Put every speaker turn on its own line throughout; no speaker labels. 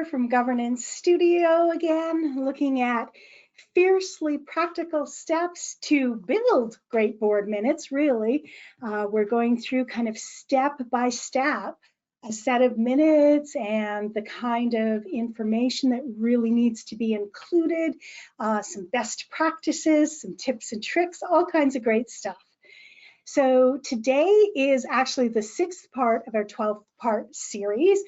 from Governance Studio again, looking at fiercely practical steps to build great board minutes, really. We're going through kind of step by step a set of minutes and the kind of information that really needs to be included, some best practices, some tips and tricks, all kinds of great stuff. So today is actually the 6th part of our 12-part series.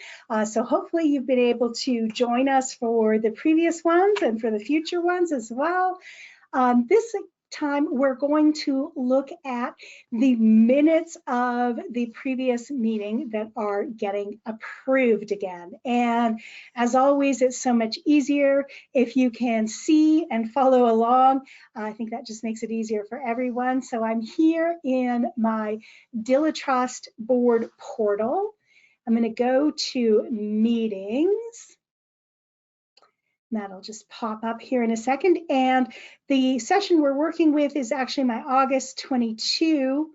So hopefully you've been able to join us for the previous ones and for the future ones as well. This time we're going to look at the minutes of the previous meeting that are getting approved again. And as always, it's so much easier if you can see and follow along. I think that just makes it easier for everyone. So I'm here in my DiliTrust board portal. I'm going to go to meetings. That'll just pop up here in a second. And the session we're working with is actually my August 22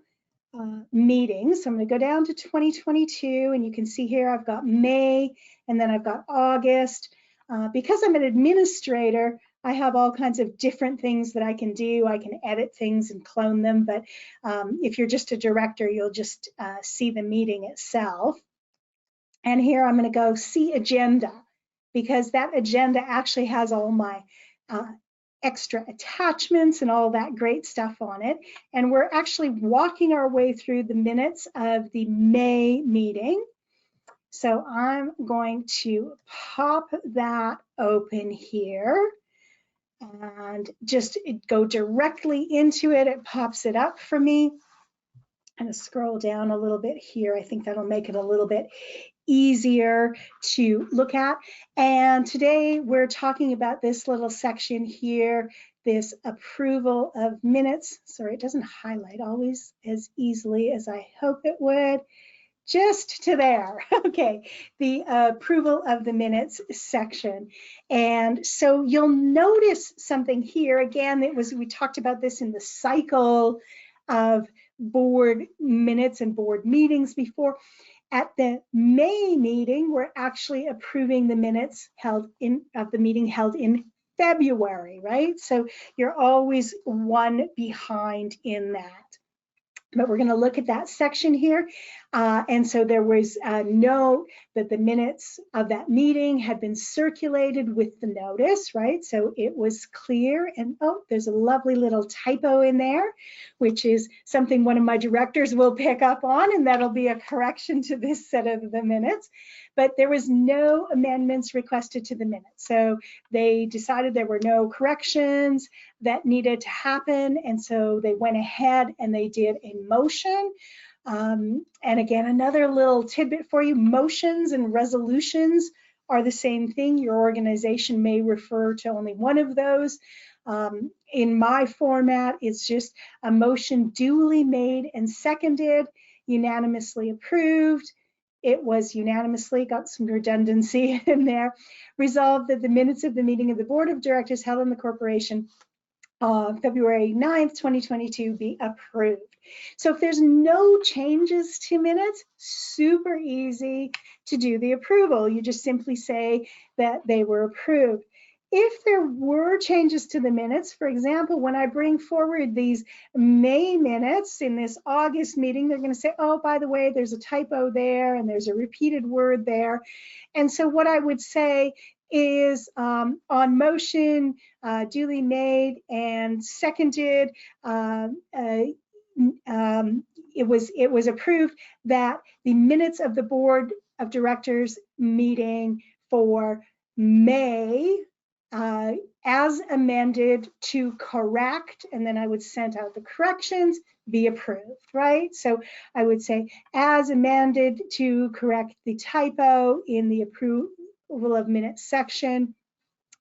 meeting. So I'm going to go down to 2022, and you can see here I've got May, and then I've got August. Because I'm an administrator, I have all kinds of different things that I can do. I can edit things and clone them, but if you're just a director, you'll just see the meeting itself. And here I'm going to go see agenda, because that agenda actually has all my extra attachments and all that great stuff on it. And we're actually walking our way through the minutes of the May meeting. So I'm going to pop that open here and just go directly into it. It pops it up for me. I'm going to scroll down a little bit here. I think that'll make it a little bit easier to look at. And today we're talking about this little section here, this approval of minutes. Sorry, it doesn't highlight always as easily as I hope it would. Just to there. Okay, the approval of the minutes section. And so you'll notice something here. Again, we talked about this in the cycle of board minutes and board meetings before. At the May meeting, we're actually approving the minutes of the meeting held in February, right? So you're always one behind in that. But we're going to look at that section here. And so there was a note that the minutes of that meeting had been circulated with the notice, right? So it was clear. And oh, there's a lovely little typo in there, which is something one of my directors will pick up on, and that'll be a correction to this set of the minutes. But there was no amendments requested to the minutes. So they decided there were no corrections that needed to happen. And so they went ahead and they did a motion. And again, another little tidbit for you, motions and resolutions are the same thing. Your organization may refer to only one of those. In my format, it's just a motion duly made and seconded, unanimously approved. It was unanimously, got some redundancy in there, resolved that the minutes of the meeting of the Board of Directors held in the corporation February 9th, 2022 be approved. So if there's no changes to minutes, super easy to do the approval. You just simply say that they were approved. If there were changes to the minutes, for example, when I bring forward these May minutes in this August meeting, they're going to say, oh, by the way, there's a typo there and there's a repeated word there. And so what I would say is on motion duly made and seconded, it was approved that the minutes of the Board of Directors meeting for May as amended to correct, and then I would send out the corrections, be approved, right? So I would say as amended to correct the typo in the approval of minutes section.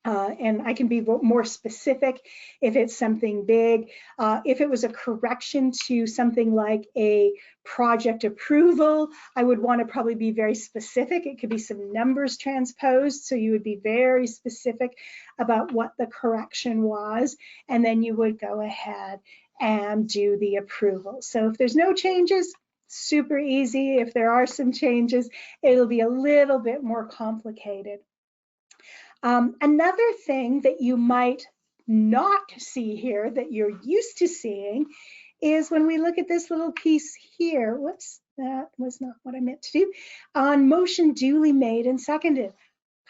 And I can be more specific if it's something big. If it was a correction to something like a project approval, I would want to probably be very specific. It could be some numbers transposed, so you would be very specific about what the correction was, and then you would go ahead and do the approval. So if there's no changes, super easy. If there are some changes, it'll be a little bit more complicated. Another thing that you might not see here that you're used to seeing is when we look at this little piece here. Whoops, that was not what I meant to do. On motion duly made and seconded,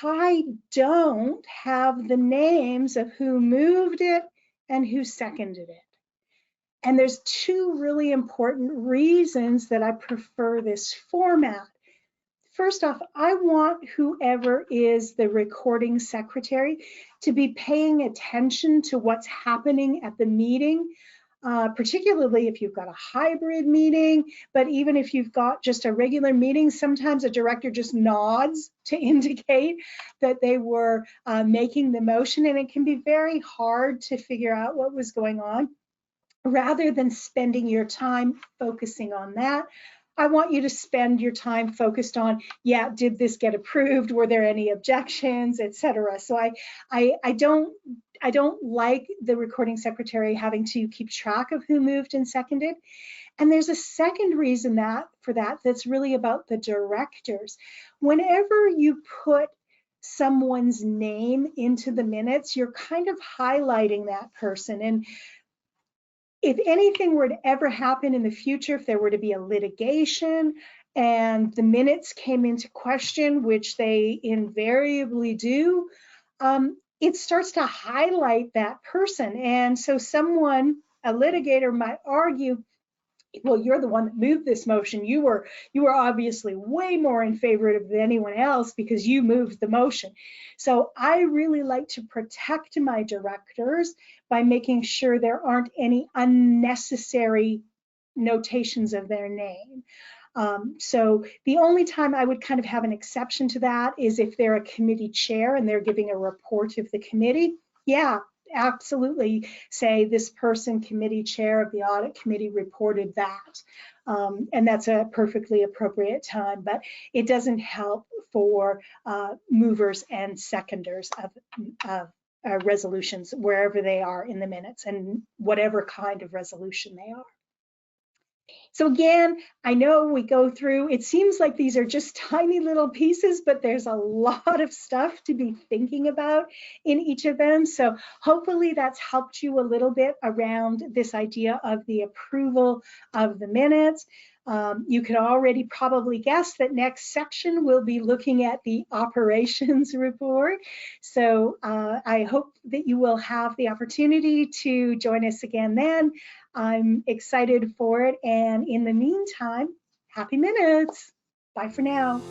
I don't have the names of who moved it and who seconded it. And there's two really important reasons that I prefer this format. First off, I want whoever is the recording secretary to be paying attention to what's happening at the meeting, particularly if you've got a hybrid meeting, but even if you've got just a regular meeting, sometimes a director just nods to indicate that they were making the motion, and it can be very hard to figure out what was going on. Rather than spending your time focusing on that, I want you to spend your time focused on, yeah, did this get approved? Were there any objections, etc. So I don't like the recording secretary having to keep track of who moved and seconded. And there's a second reason for that that's really about the directors. Whenever you put someone's name into the minutes, you're kind of highlighting that person. And if anything were to ever happen in the future, if there were to be a litigation and the minutes came into question, which they invariably do, it starts to highlight that person. And so a litigator might argue, well, you're the one that moved this motion. You were obviously way more in favor of anyone else because you moved the motion. So I really like to protect my directors by making sure there aren't any unnecessary notations of their name. So the only time I would kind of have an exception to that is if they're a committee chair and they're giving a report of the committee. Yeah, absolutely say this person, committee chair of the audit committee, reported that. And that's a perfectly appropriate time, but it doesn't help for movers and seconders of resolutions, wherever they are in the minutes and whatever kind of resolution they are. So again, I know we go through, it seems like these are just tiny little pieces, but there's a lot of stuff to be thinking about in each of them. So hopefully that's helped you a little bit around this idea of the approval of the minutes. You can already probably guess that next section we'll be looking at the operations report. So I hope that you will have the opportunity to join us again then. I'm excited for it. And in the meantime, happy minutes. Bye for now.